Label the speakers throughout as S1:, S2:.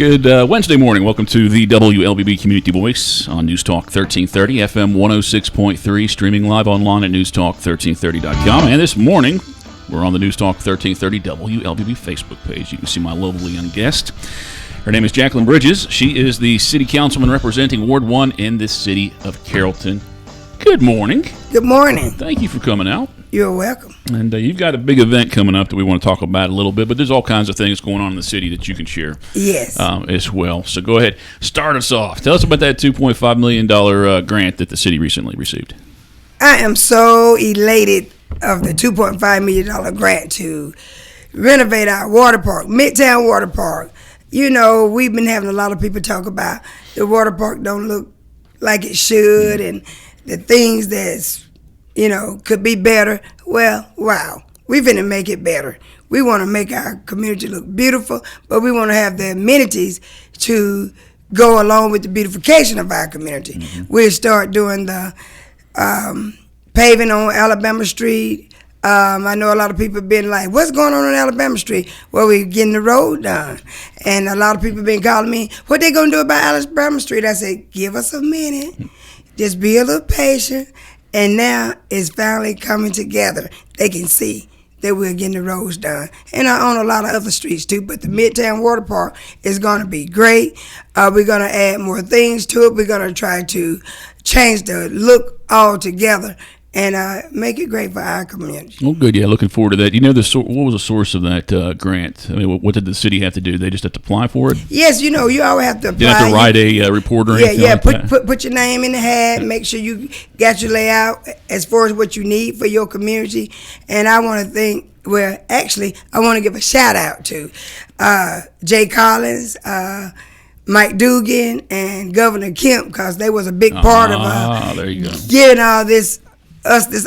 S1: Good Wednesday morning. Welcome to the WLBB Community Voice on News Talk 1330, FM 106.3, streaming live online at newstalk1330.com. And this morning, we're on the News Talk 1330 WLBB Facebook page. You can see my lovely young guest. Her name is Jacqueline Bridges. She is the City Councilman representing Ward 1 in the city of Carrollton. Good morning.
S2: Good morning.
S1: Thank you for coming out.
S2: You're welcome.
S1: And you've got a big event coming up that we want to talk about a little bit, but there's all kinds of things going on in the city that you can share.
S2: Yes.
S1: As well. So go ahead. Start us off. Tell us about that $2.5 million grant that the city recently received.
S2: I am so elated of the $2.5 million grant to renovate our water park, Midtown Water Park. You know, we've been having a lot of people talk about the water park don't look like it should and the things that's, you know, could be better. Well, wow, we're finna make it better. We want to make our community look beautiful, but we want to have the amenities to go along with the beautification of our community. Mm-hmm. We'll start doing the paving on Alabama Street. I know a lot of people have been like, what's going on Alabama Street? Well, we're getting the road done. And a lot of people have been calling me, what they going to do about Alabama Street? I said, give us a minute. Just be a little patient. And now it's finally coming together. They can see that we're getting the roads done. And I own a lot of other streets too, but the Midtown Water Park is going to be great. We're going to add more things to it. We're going to try to change the look altogether and make it great for our community.
S1: Well, good. Yeah, looking forward to that. You know, what was the source of that grant? I mean, what did the city have to do? They just have to apply for it?
S2: Yes, you know, you always have to apply.
S1: You have to write a report or anything like that?
S2: Put your name in the hat. Make sure you got your layout as far as what you need for your community. And I want to thank, well, actually, I want to give a shout out to Jay Collins, Mike Dugan, and Governor Kemp, because they was a big part of
S1: there you go.
S2: getting all this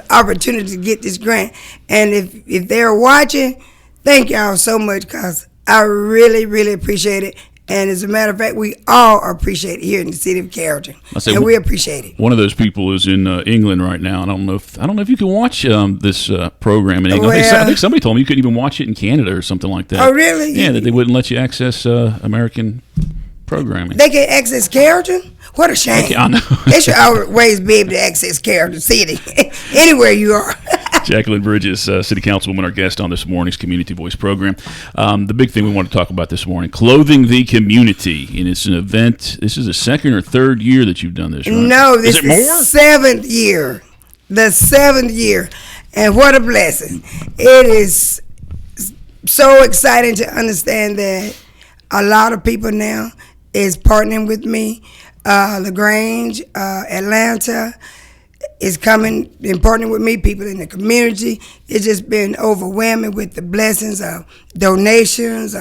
S2: opportunity to get this grant. And if they're watching, thank y'all so much, because I really, really appreciate it. And as a matter of fact, we all appreciate it here in the city of Carrollton, and we appreciate it.
S1: One of those people is in England right now. I don't know if you can watch this program in England.
S2: Well,
S1: I think somebody told me you couldn't even watch it in Canada or something like that.
S2: Oh, really?
S1: Yeah, that they wouldn't let you access American programming.
S2: They can access Carrollton? What a shame.
S1: Okay, I know.
S2: They should always be able to access Carrollton City, anywhere you are.
S1: Jacqueline Bridges, City Councilwoman, our guest on this morning's Community Voice program. The big thing we want to talk about this morning, Clothing the Community. And it's an event. This is the second or third year that you've done this, right?
S2: No, this
S1: is it more?
S2: The seventh year. The seventh year. And what a blessing. It is so exciting to understand that a lot of people now is partnering with me. LaGrange, Atlanta is coming and partnering with me, people in the community. It's just been overwhelming with the blessings of donations.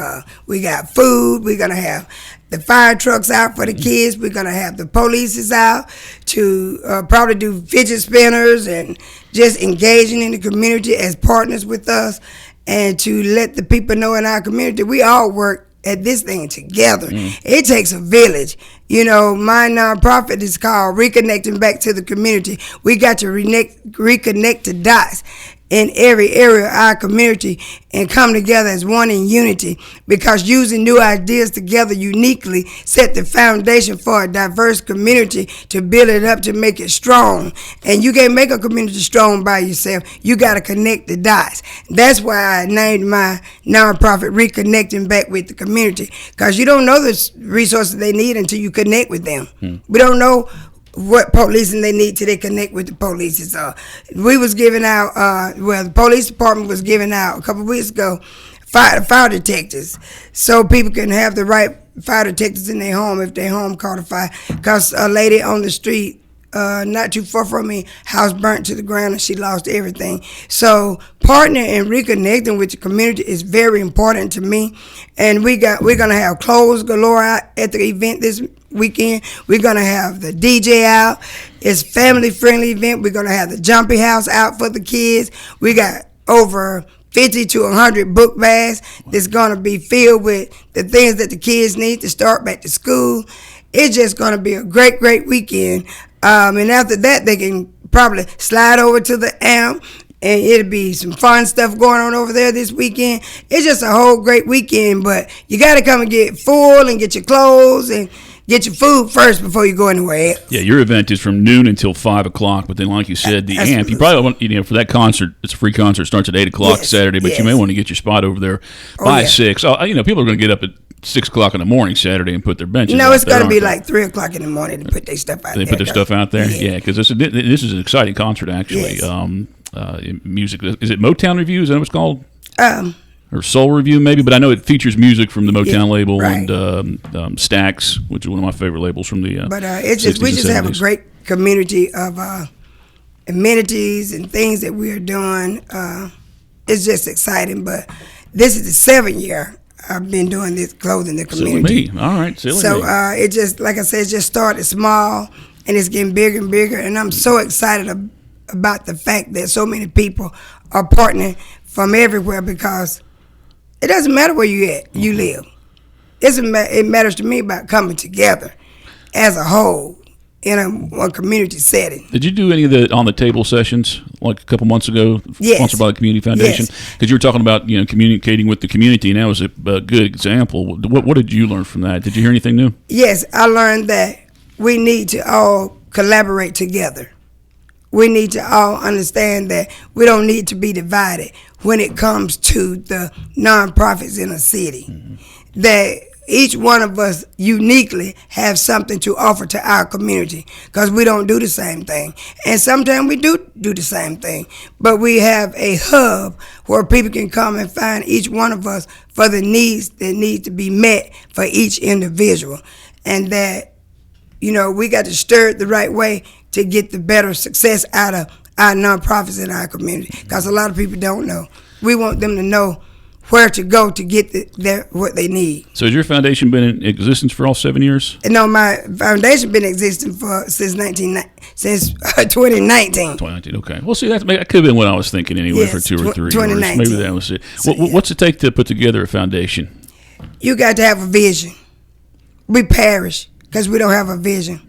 S2: We got food. We're going to have the fire trucks out for the kids. We're going to have the police out to probably do fidget spinners and just engaging in the community as partners with us, and to let the people know in our community we all work at this thing together. It takes a village. You know, my nonprofit is called Reconnecting Back to the Community. We got to reconnect the dots in every area of our community and come together as one in unity, because using new ideas together uniquely set the foundation for a diverse community to build it up, to make it strong. And you can't make a community strong by yourself. You got to connect the dots. That's why I named my nonprofit Reconnecting Back with the Community, because you don't know the resources they need until you connect with them. We don't know what policing they need till they connect with the police. We was giving out, the police department was giving out a couple of weeks ago fire detectors, so people can have the right fire detectors in their home if their home caught a fire. Because a lady on the street, not too far from me, house burnt to the ground and she lost everything. So partnering and reconnecting with the community is very important to me. And we're gonna have clothes galore out at the event this weekend. We're gonna have the DJ out. It's a family friendly event. We're gonna have the jumpy house out for the kids. We got over 50 to 100 book bags that's gonna be filled with the things that the kids need to start back to school. It's just gonna be a great, great weekend. And after that, they can probably slide over to the AMP and it'll be some fun stuff going on over there this weekend. It's just a whole great weekend, but you got to come and get full and get your clothes and get your food first before you go anywhere else.
S1: Yeah, your event is from noon until 5 o'clock, but then like you said, the AMP, you probably want, for that concert, it's a free concert, starts at 8 o'clock Saturday, but you may want to get your spot over there by 6. People are going to get up at 6 o'clock in the morning Saturday and put their benches out.
S2: It's going to be like 3 o'clock in the morning to put their stuff out there.
S1: They put their stuff out there? Yeah, because this is an exciting concert, actually. Yes. Music, is it Motown Review? Is that what it's called? Or Soul Review, maybe, but I know it features music from the Motown label and Stax, which is one of my favorite labels from the. But
S2: we just have a great community of amenities and things that we are doing. It's just exciting. But this is the 7th year I've been doing this, clothing the community.
S1: Silly me. All right, silly me.
S2: So it just, like I said, it just started small and it's getting bigger and bigger. And I'm so excited about the fact that so many people are partnering from everywhere, because it doesn't matter where you live. It matters to me about coming together as a whole in a community setting.
S1: Did you do any of the on the table sessions like a couple months ago, sponsored by the Community Foundation? Because you were talking about communicating with the community, and that was a good example. What did you learn from that? Did you hear anything new?
S2: Yes, I learned that we need to all collaborate together. We need to all understand that we don't need to be divided when it comes to the nonprofits in a city. Mm-hmm. That each one of us uniquely have something to offer to our community, because we don't do the same thing. And sometimes we do the same thing, but we have a hub where people can come and find each one of us for the needs that need to be met for each individual. And that, we got to stir it the right way to get the better success out of our nonprofits in our community, because a lot of people don't know. We want them to know where to go to get what they need. So has
S1: your foundation been in existence for all 7 years?
S2: No, my foundation been in existence since 2019.
S1: 2019, okay. Well, see, that could have been what I was thinking anyway, for 2 or 3 years. Maybe that was it. What's it take to put together a foundation?
S2: You got to have a vision. We perish because we don't have a vision.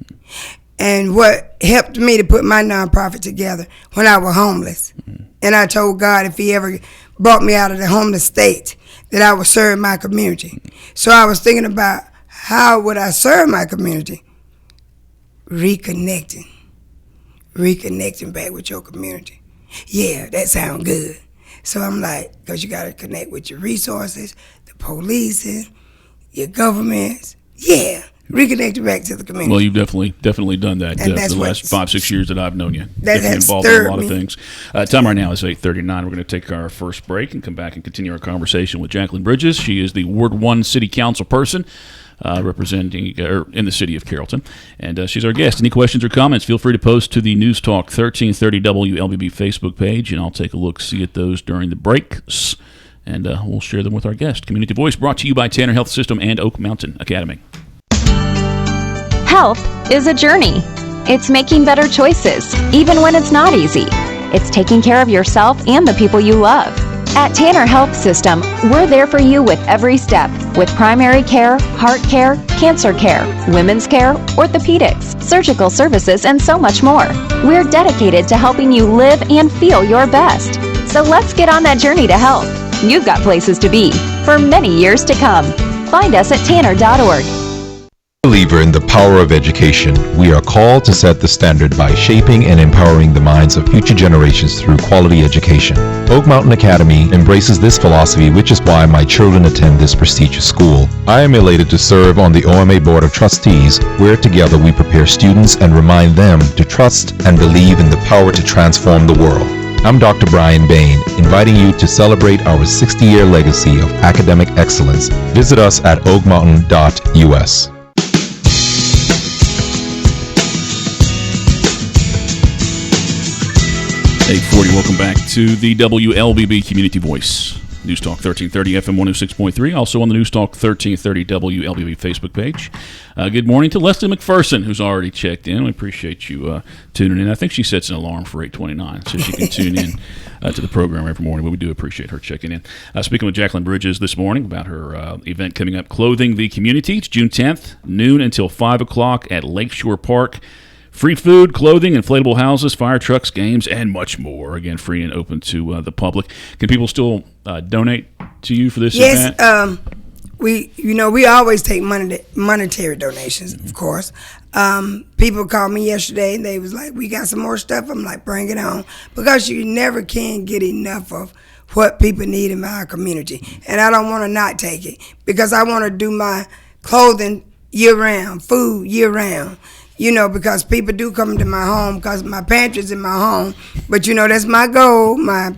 S2: And what helped me to put my nonprofit together when I was homeless. Mm-hmm. And I told God if he ever brought me out of the homeless state, that I would serve my community. So I was thinking about, how would I serve my community? Reconnecting back with your community. Yeah, that sounds good. So I'm like, because you got to connect with your resources, the police, your governments. Yeah. Reconnected back to the community.
S1: Well, you've definitely done that for the last 5-6 years that I've known you.
S2: That
S1: involved in a lot of things. Time right now is 8:39. We're going to take our first break and come back and continue our conversation with Jacqueline Bridges. She is the Ward 1 City Council person representing in the city of Carrollton, and she's our guest. Any questions or comments, feel free to post to the News Talk 1330 WLBB Facebook page, and I'll take a look-see at those during the breaks, and we'll share them with our guest. Community Voice brought to you by Tanner Health System and Oak Mountain Academy.
S3: Health is a journey. It's making better choices, even when it's not easy. It's taking care of yourself and the people you love. At Tanner Health System, we're there for you with every step, with primary care, heart care, cancer care, women's care, orthopedics, surgical services, and so much more. We're dedicated to helping you live and feel your best. So let's get on that journey to health. You've got places to be for many years to come. Find us at tanner.org.
S4: Believer in the power of education, we are called to set the standard by shaping and empowering the minds of future generations through quality education. Oak Mountain Academy embraces this philosophy, which is why my children attend this prestigious school. I am elated to serve on the OMA Board of Trustees, where together we prepare students and remind them to trust and believe in the power to transform the world. I'm Dr. Brian Bain, inviting you to celebrate our 60-year legacy of academic excellence. Visit us at oakmountain.us.
S1: 8:40. Welcome back to the WLBB Community Voice. News Talk 1330 FM 106.3. Also on the News Talk 1330 WLBB Facebook page. Good morning to Leslie McPherson, who's already checked in. We appreciate you tuning in. I think she sets an alarm for 8:29 so she can tune in to the program every morning. But we do appreciate her checking in. Speaking with Jacqueline Bridges this morning about her event coming up, Clothing the Community. It's June 10th, noon until 5 o'clock at Lakeshore Park. Free food, clothing, inflatable houses, fire trucks, games, and much more. Again, free and open to the public. Can people still donate to you for this event?
S2: Yes, we always take monetary donations, of course. People called me yesterday and they was like, we got some more stuff. I'm like, bring it on. Because you never can get enough of what people need in my community. And I don't want to not take it because I want to do my clothing year-round, food year-round. Because people do come to my home because my pantry's in my home. But, that's my goal, my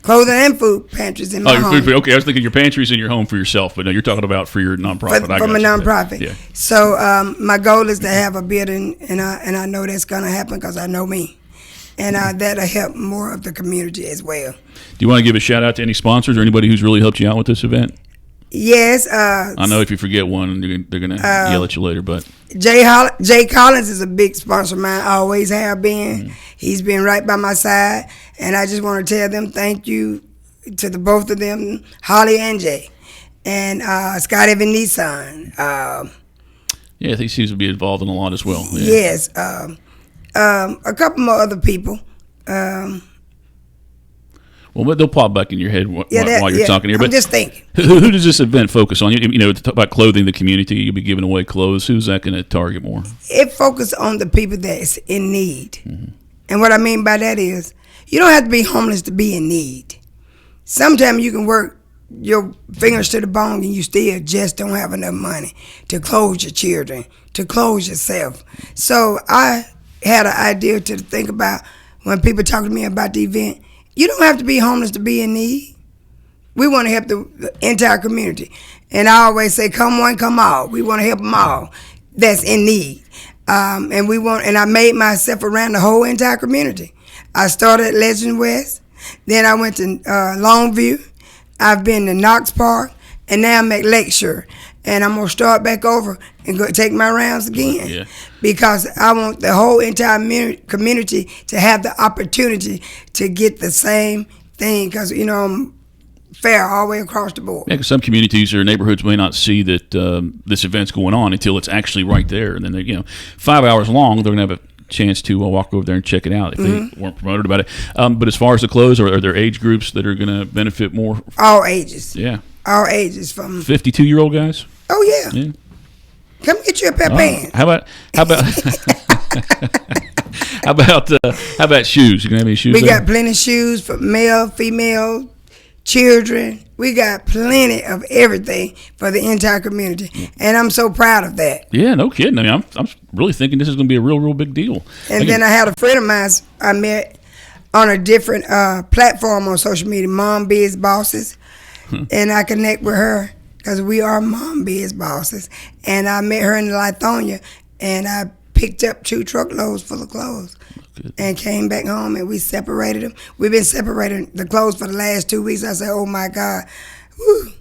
S2: clothing and food pantries in my home.
S1: Okay, I was thinking your pantry's in your home for yourself, but no, you're talking about for your nonprofit.
S2: From a nonprofit.
S1: Yeah.
S2: So my goal is to have a building, and I know that's going to happen because I know me. And that'll help more of the community as well.
S1: Do you want to give a shout out to any sponsors or anybody who's really helped you out with this event?
S2: Yes.
S1: I know if you forget one, they're going to yell at you later. But
S2: Jay Collins is a big sponsor of mine, always have been. Mm-hmm. He's been right by my side. And I just want to tell them thank you to the both of them, Holly and Jay. And Scott Evan Nissan.
S1: Yeah, I think he seems to be involved in a lot as well. Yeah.
S2: Yes. A couple more other people.
S1: Well, they'll pop back in your head while you're talking here. But
S2: I'm just thinking.
S1: Who does this event focus on? To talk about clothing the community, you'll be giving away clothes. Who's that going to target more?
S2: It focuses on the people that's in need.
S1: Mm-hmm.
S2: And what I mean by that is, you don't have to be homeless to be in need. Sometimes you can work your fingers to the bone and you still just don't have enough money to clothe your children, to clothe yourself. So I had an idea to think about when people talk to me about the event. You don't have to be homeless to be in need. We want to help the entire community. And I always say, come one, come all. We want to help them all that's in need. And I made myself around the whole entire community. I started at Legend West, then I went to Longview, I've been to Knox Park, and now I'm at Lakeshore. And I'm going to start back over and go take my rounds again.
S1: Yeah.
S2: Because I want the whole entire community to have the opportunity to get the same thing. Because, I'm fair all the way across the board.
S1: Yeah, because some communities or neighborhoods may not see that this event's going on until it's actually right there. And then, 5 hours long, they're going to have a chance to walk over there and check it out if they weren't promoted about it. But as far as the clothes, are there age groups that are going to benefit more?
S2: All ages.
S1: Yeah.
S2: All ages from
S1: 52-year-old guys.
S2: Oh yeah. Come get you a pair of pants.
S1: How about how about shoes? You gonna have any shoes?
S2: We got plenty of shoes for male, female, children. We got plenty of everything for the entire community, and I'm so proud of that.
S1: Yeah, no kidding. I mean, I'm really thinking this is going to be a real big deal.
S2: And then I had a friend of mine I met on a different platform on social media, Mom Biz Bosses, and I connect with her because we are Mom Biz Bosses. And I met her in Lithonia, and I picked up 2 truckloads full of clothes. Good. And came back home, and we separated them. We've been separating the clothes for the last 2 weeks. I said, oh, my God. Woo.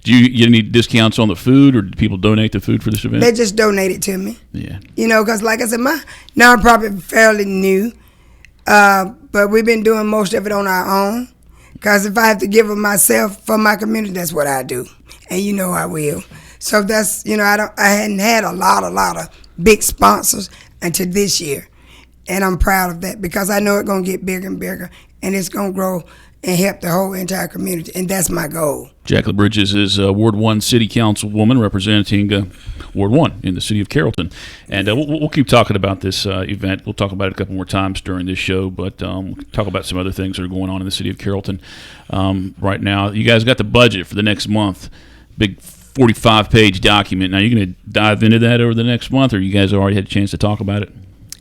S1: Do you get any discounts on the food, or do people donate the food for this event?
S2: They just donate it to me.
S1: Yeah.
S2: Because like I said, my nonprofit is fairly new, but we've been doing most of it on our own. Because if I have to give of myself for my community, that's what I do. And I will. So that's, I hadn't had a lot of big sponsors until this year. And I'm proud of that because I know it's going to get bigger and bigger, and it's going to grow and help the whole entire community, and that's my goal.
S1: Jacqueline Bridges is Ward 1 City Councilwoman representing Ward 1 in the city of Carrollton. And we'll keep talking about this event. We'll talk about it a couple more times during this show, but we'll talk about some other things that are going on in the city of Carrollton right now. You guys got the budget for the next month, big 45-page document. Now, you're going to dive into that over the next month, or you guys already had a chance to talk about it?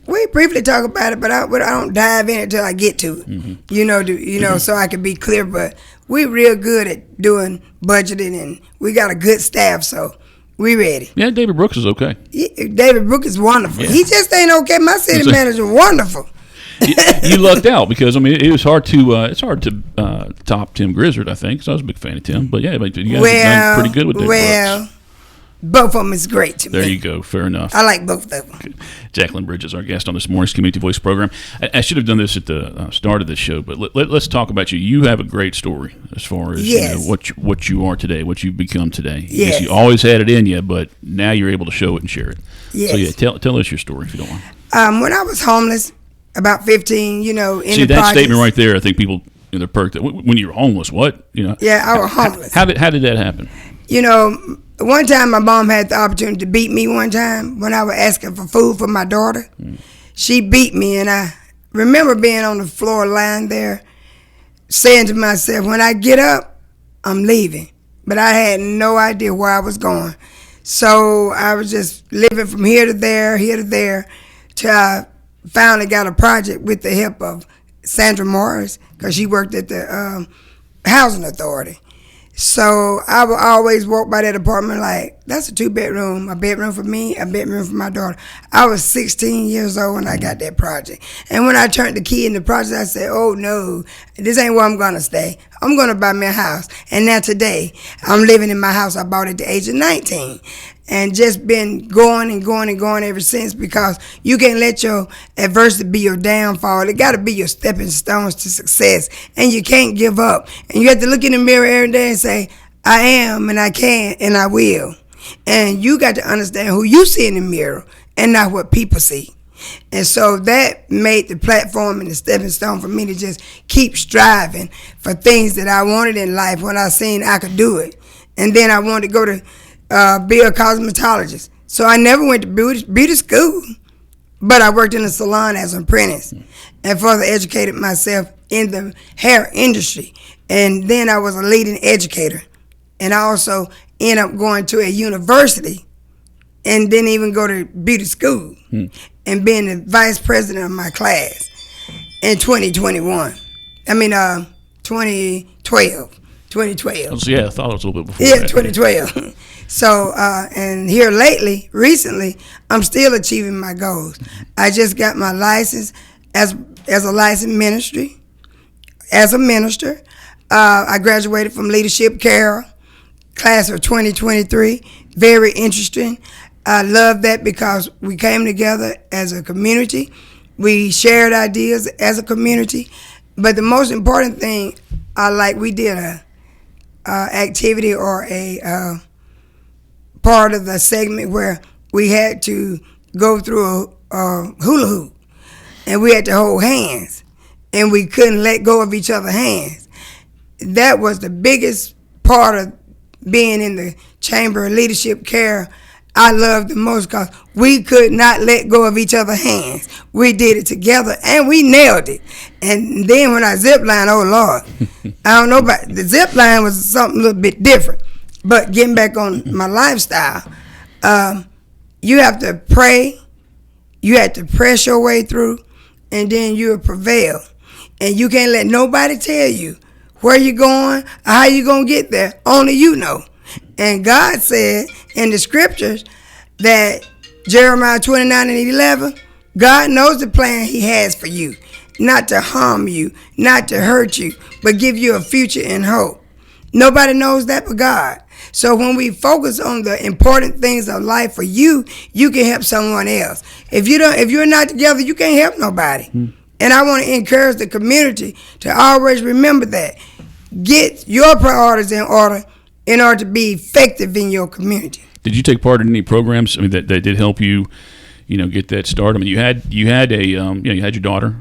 S2: We briefly talk about it, but I don't dive in it until I get to it. Mm-hmm. So I can be clear. But we're real good at doing budgeting, and we got a good staff, so we ready.
S1: Yeah, David Brooks is okay.
S2: David Brooks is wonderful. Yeah. He just ain't okay. My city manager wonderful.
S1: You lucked out because it was hard to top Tim Grizzard, I think. So I was a big fan of Tim, but yeah, you guys have done pretty good with David Brooks.
S2: Both of them is great to me.
S1: There you go. Fair enough.
S2: I like both of them.
S1: Okay. Jacqueline Bridges, our guest on this morning's Community Voice program. I should have done this at the start of the show, but let's talk about you. You have a great story as far as what you are today, what you've become today.
S2: Yes.
S1: You always had it in you, but now you're able to show it and share it.
S2: Yes.
S1: So, yeah, tell us your story if you don't mind.
S2: When I was homeless, about 15, in
S1: See,
S2: the
S1: that
S2: projects.
S1: statement right there, I think people they're perked. When you were homeless, what?
S2: Yeah, I was homeless.
S1: How did that happen?
S2: One time my mom had the opportunity to beat me one time when I was asking for food for my daughter. She beat me, and I remember being on the floor lying there saying to myself, when I get up, I'm leaving. But I had no idea where I was going. So I was just living from here to there, till I finally got a project with the help of Sandra Morris, because she worked at the housing authority. So I would always walk by that apartment like, that's a 2-bedroom, a bedroom for me, a bedroom for my daughter. I was 16 years old when I got that project. And when I turned the key in the project, I said, oh no, this ain't where I'm gonna stay. I'm gonna buy me a house. And now today, I'm living in my house I bought at the age of 19. And just been going and going and going ever since, because you can't let your adversity be your downfall. It got to be your stepping stones to success. And you can't give up. And you have to look in the mirror every day and say, I am, and I can, and I will. And you got to understand who you see in the mirror and not what people see. And so that made the platform and the stepping stone for me to just keep striving for things that I wanted in life when I seen I could do it. And then I wanted to go to be a cosmetologist. So I never went to beauty school, but I worked in a salon as an apprentice and further educated myself in the hair industry. And then I was a leading educator. And I also ended up going to a university and didn't even go to beauty school and being the vice president of my class in 2021. 2012. 2012.
S1: Yeah, I thought it was a little bit before
S2: Yeah,
S1: that.
S2: 2012. So, and here recently, I'm still achieving my goals. I just got my license as a licensed ministry, as a minister. I graduated from Leadership Carroll, class of 2023. Very interesting. I love that because we came together as a community. We shared ideas as a community. But the most important thing, we did a activity or a part of the segment where we had to go through a hula hoop, and we had to hold hands, and we couldn't let go of each other's hands. That was the biggest part of being in the Chamber of Leadership Care I loved the most, because we could not let go of each other's hands. We did it together, and we nailed it. And then when I zip line, oh Lord, I don't know about the zip line was something a little bit different. But getting back on my lifestyle, you have to pray, you have to press your way through, and then you'll prevail. And you can't let nobody tell you where you're going or how you're going to get there. Only you know. And God said in the scriptures that Jeremiah 29:11, God knows the plan he has for you, not to harm you, not to hurt you, but give you a future and hope. Nobody knows that but God. So when we focus on the important things of life for you, you can help someone else. If you're not together, you can't help nobody. And I want to encourage the community to always remember that. Get your priorities in order to be effective in your community.
S1: Did you take part in any programs that did help you, get that started? I mean, you had you had your daughter,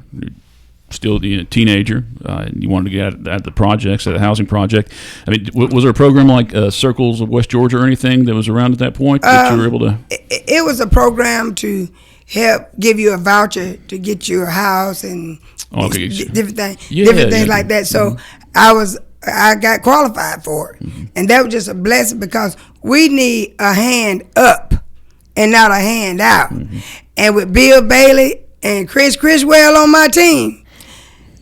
S1: still a teenager, and you wanted to get at the projects, at the housing project. I mean, was there a program like Circles of West Georgia or anything that was around at that point that you were able to?
S2: It was a program to help give you a voucher to get you a house and different things like that. So I got qualified for it. And that was just a blessing, because we need a hand up and not a hand out. And with Bill Bailey and Chris Criswell on my team,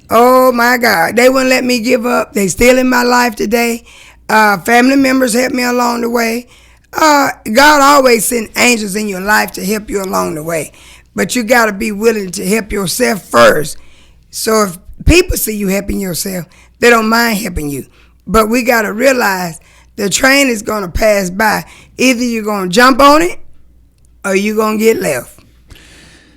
S2: oh my God, they wouldn't let me give up. They still in my life today. Family members helped me along the way. God always send angels in your life to help you along the way. But you got to be willing to help yourself first. So if people see you helping yourself, they don't mind helping you. But we got to realize the train is going to pass by. Either you're going to jump on it or you're going to get left.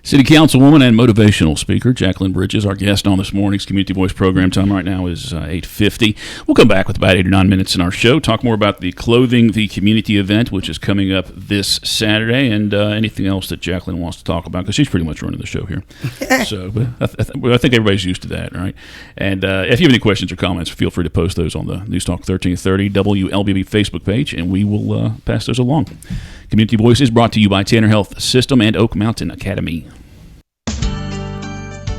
S1: City Councilwoman and motivational speaker Jacqueline Bridges, our guest on this morning's Community Voice program. Time right now is 8:50. We'll come back with about 8 or 9 minutes in our show, talk more about the Clothing the Community event, which is coming up this Saturday, and anything else that Jacqueline wants to talk about, because she's pretty much running the show here. So but I think everybody's used to that, right? And if you have any questions or comments, feel free to post those on the News Talk 1330 WLBB Facebook page, and we will pass those along. Community Voice is brought to you by Tanner Health System and Oak Mountain Academy.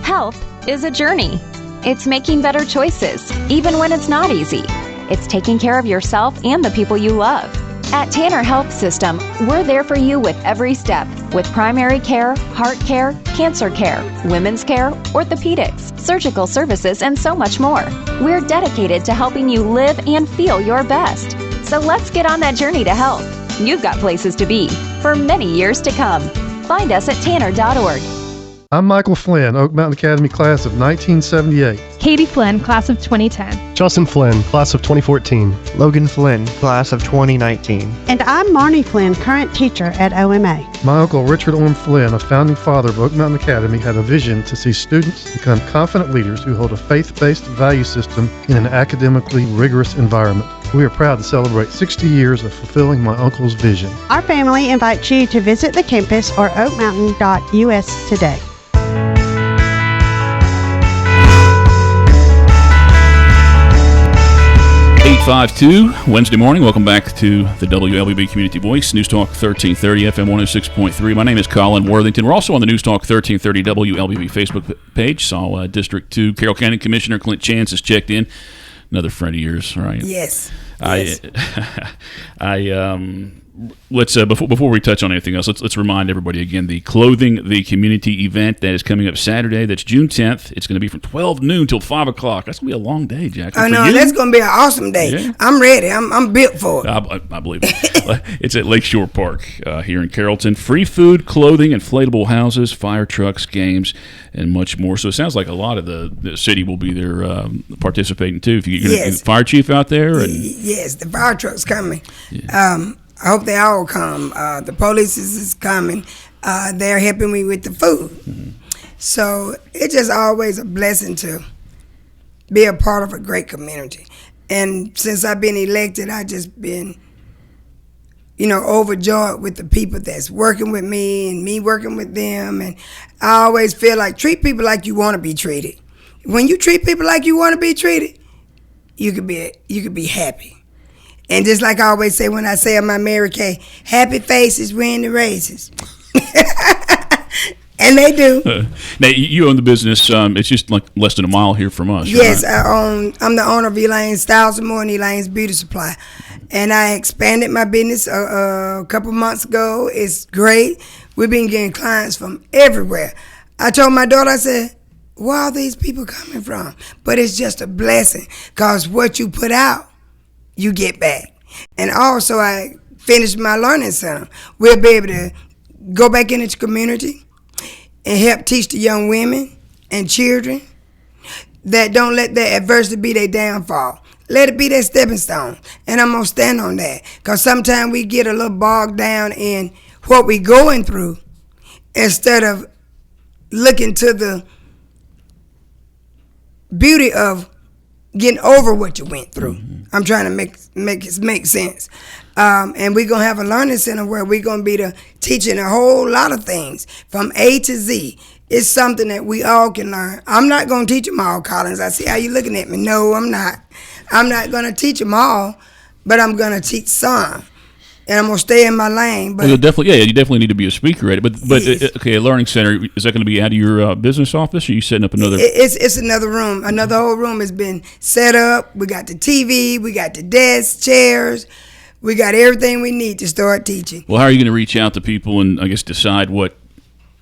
S3: Health is a journey. It's making better choices, even when it's not easy. It's taking care of yourself and the people you love. At Tanner Health System, we're there for you with every step, with primary care, heart care, cancer care, women's care, orthopedics, surgical services, and so much more. We're dedicated to helping you live and feel your best. So let's get on that journey to health. You've got places to be for many years to come. Find us at tanner.org.
S5: I'm Michael Flynn, Oak Mountain Academy class of 1978.
S6: Katie Flynn, class of 2010.
S7: Justin Flynn, class of 2014.
S8: Logan Flynn, class of 2019.
S9: And I'm Marnie Flynn, current teacher at OMA.
S5: My uncle Richard Orm Flynn, a founding father of Oak Mountain Academy, had a vision to see students become confident leaders who hold a faith-based value system in an academically rigorous environment. We are proud to celebrate 60 years of fulfilling my uncle's vision.
S9: Our family invites you to visit the campus or oakmountain.us today.
S1: 8:52 Wednesday morning. Welcome back to the WLBB Community Voice, News Talk 1330 FM 106.3. My name is Colin Worthington. We're also on the News Talk 1330 WLBB Facebook page. Saw District 2 Carroll County Commissioner Clint Chance has checked in. Another friend of yours, right?
S2: Yes.
S1: Let's before we touch on anything else, let's remind everybody again the Clothing the Community event that is coming up Saturday. That's June 10th. It's going to be from 12 noon till 5 o'clock. That's going to be a long day, Jack.
S2: I know, that's going to be an awesome day. Yeah. I'm ready. I'm built for it.
S1: I believe it. It's at Lakeshore Park here in Carrollton. Free food, clothing, inflatable houses, fire trucks, games, and much more. So it sounds like a lot of the city will be there participating too. If you get the fire chief out there,
S2: yes, the fire truck's coming. Yeah. I hope they all come. The police is coming. They're helping me with the food. Mm-hmm. So it's just always a blessing to be a part of a great community. And since I've been elected, I've just been, overjoyed with the people that's working with me and me working with them. And I always feel like treat people like you want to be treated. When you treat people like you want to be treated, you could be happy. And just like I always say when I say I'm my Mary Kay, happy faces win the races. And they do.
S1: Now, you own the business. It's just like less than a mile here from us.
S2: Yes,
S1: right?
S2: I'm the owner of Elaine's Styles and More and Elaine's Beauty Supply. And I expanded my business a couple months ago. It's great. We've been getting clients from everywhere. I told my daughter, I said, where are these people coming from? But it's just a blessing, because what you put out, you get back. And also I finished my learning center. We'll be able to go back into the community and help teach the young women and children that don't let their adversity be their downfall. Let it be their stepping stone. And I'm going to stand on that, because sometimes we get a little bogged down in what we're going through instead of looking to the beauty of getting over what you went through. Mm-hmm. I'm trying to make it make sense. And we're going to have a learning center where we're going to be teaching a whole lot of things from A to Z. It's something that we all can learn. I'm not going to teach them all, Collins. I see how you're looking at me. No, I'm not. I'm not going to teach them all, but I'm going to teach some. And I'm going to stay in my lane. But
S1: you definitely need to be a speaker at it. But yes. Okay, a learning center, is that going to be out of your business office, or are you setting up another?
S2: It's another room. Another whole room has been set up. We got the TV, we got the desks, chairs. We got everything we need to start teaching.
S1: Well, how are you going to reach out to people and, I guess, decide what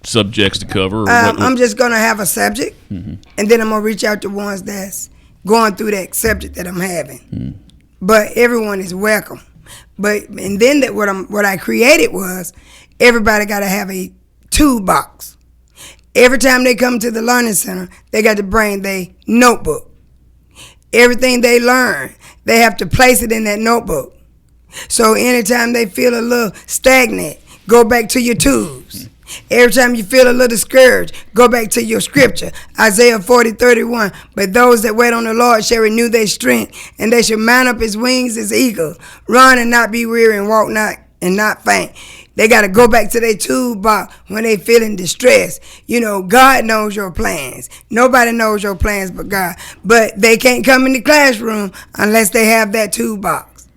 S1: subjects to cover? Or
S2: I'm just going to have a subject, mm-hmm. and then I'm going to reach out to ones that's going through that subject that I'm having. Mm-hmm. But everyone is welcome. And then what I created was everybody got to have a toolbox. Every time they come to the learning center, they got to bring their notebook. Everything they learn, they have to place it in that notebook. So anytime they feel a little stagnant, go back to your tools. Every time you feel a little discouraged, go back to your scripture, Isaiah 40:31. But those that wait on the Lord shall renew their strength, and they shall mount up as wings as eagles, run and not be weary, and walk not and not faint. They got to go back to their toolbox when they feeling distressed. God knows your plans. Nobody knows your plans but God. But they can't come in the classroom unless they have that toolbox.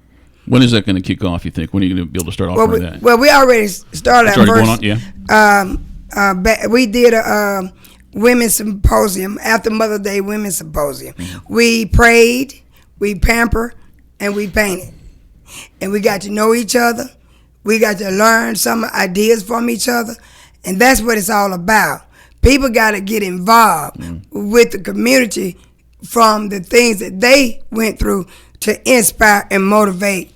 S1: When is that going to kick off, you think? When are you going to be able to start offering that?
S2: Well, we already started our first.
S1: Going on? Yeah.
S2: We did a women's symposium, after Mother's Day women's symposium. Mm-hmm. We prayed, we pampered, and we painted. And we got to know each other. We got to learn some ideas from each other. And that's what it's all about. People got to get involved with the community from the things that they went through to inspire and motivate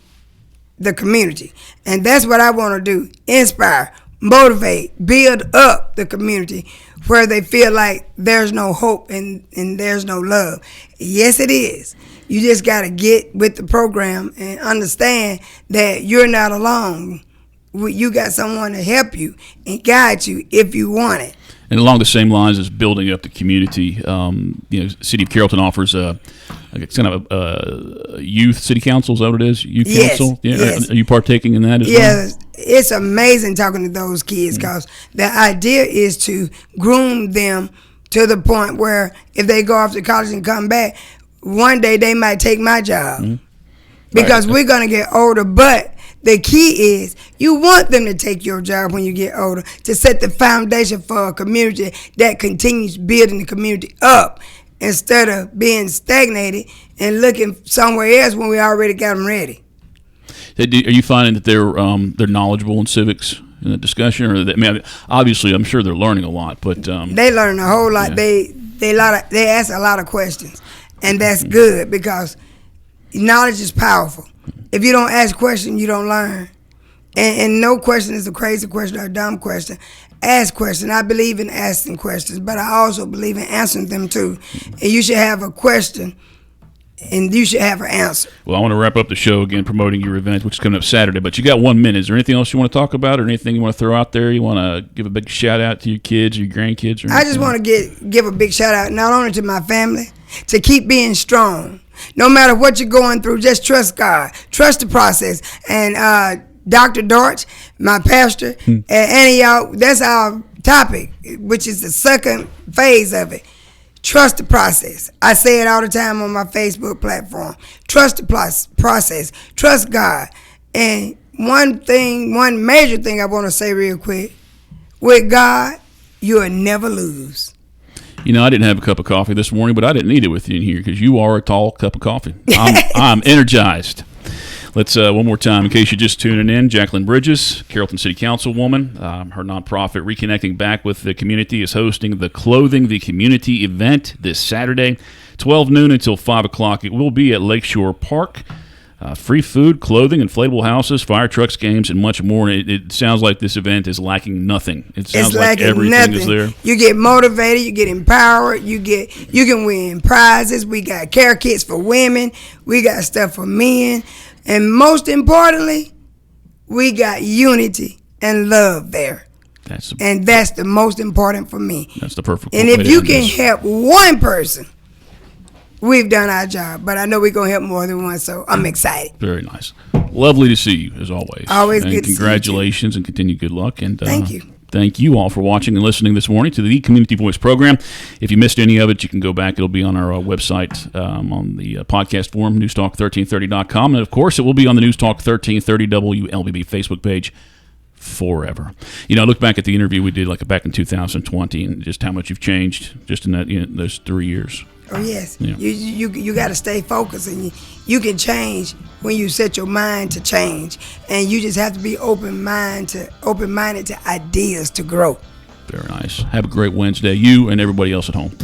S2: the community. And that's what I want to do. Inspire, motivate, build up the community where they feel like there's no hope and there's no love. Yes, it is. You just got to get with the program and understand that you're not alone. You got someone to help you and guide you if you want it.
S1: And along the same lines as building up the community, City of Carrollton offers a youth city council. Is that what it is? Youth council? Yeah.
S2: Yes.
S1: Are you partaking in that as well?
S2: Yeah, it's amazing talking to those kids because the idea is to groom them to the point where if they go off to college and come back, one day they might take my job because we're going to get older. But the key is you want them to take your job when you get older to set the foundation for a community that continues building the community up instead of being stagnated and looking somewhere else when we already got them ready.
S1: Are you finding that they're knowledgeable in civics in the discussion? Or obviously, I'm sure they're learning a lot, but
S2: they learn a whole lot. Yeah. They ask a lot of questions. And that's good because knowledge is powerful. If you don't ask questions, you don't learn. And no question is a crazy question or a dumb question. Ask questions. I believe in asking questions, but I also believe in answering them too. And you should have a question, and you should have an answer.
S1: Well, I want to wrap up the show again promoting your event, which is coming up Saturday. But you got 1 minute. Is there anything else you want to talk about or anything you want to throw out there? You want to give a big shout-out to your kids or your grandkids?
S2: I just want to give a big shout-out not only to my family, to keep being strong. No matter what you're going through, just trust God. Trust the process. And Dr. Dortch, my pastor, and any of y'all, that's our topic, which is the second phase of it. Trust the process. I say it all the time on my Facebook platform. Trust the process. Trust God. And one major thing I want to say real quick, with God, you'll never lose.
S1: I didn't have a cup of coffee this morning, but I didn't need it with you in here because you are a tall cup of coffee. I'm energized. Let's, one more time, in case you're just tuning in, Jacqueline Bridges, Carrollton City Councilwoman, her nonprofit Reconnecting Back with the Community is hosting the Clothing the Community event this Saturday, 12 noon until 5 o'clock. It will be at Lakeshore Park. Free food, clothing, inflatable houses, fire trucks, games, and much more. It sounds like this event is lacking nothing. It sounds like everything is there.
S2: You get motivated, you get empowered, you can win prizes. We got care kits for women, we got stuff for men, and most importantly, we got unity and love there. That's the most important for me.
S1: That's the perfect.
S2: And if you can help one person, we've done our job, but I know we're going to help more than one, so I'm excited.
S1: Very nice. Lovely to see you, as always.
S2: Always
S1: and
S2: good to see you.
S1: Congratulations and continued good luck. And
S2: thank you.
S1: Thank you all for watching and listening this morning to the Community Voice program. If you missed any of it, you can go back. It'll be on our website on the podcast forum, newstalk1330.com. And, of course, it will be on the Newstalk 1330 WLBB Facebook page forever. I look back at the interview we did back in 2020 and just how much you've changed just in that those 3 years.
S2: Oh yes,
S1: yeah.
S2: You got to stay focused, and you can change when you set your mind to change, and you just have to be open-minded to ideas to grow.
S1: Very nice. Have a great Wednesday, you and everybody else at home.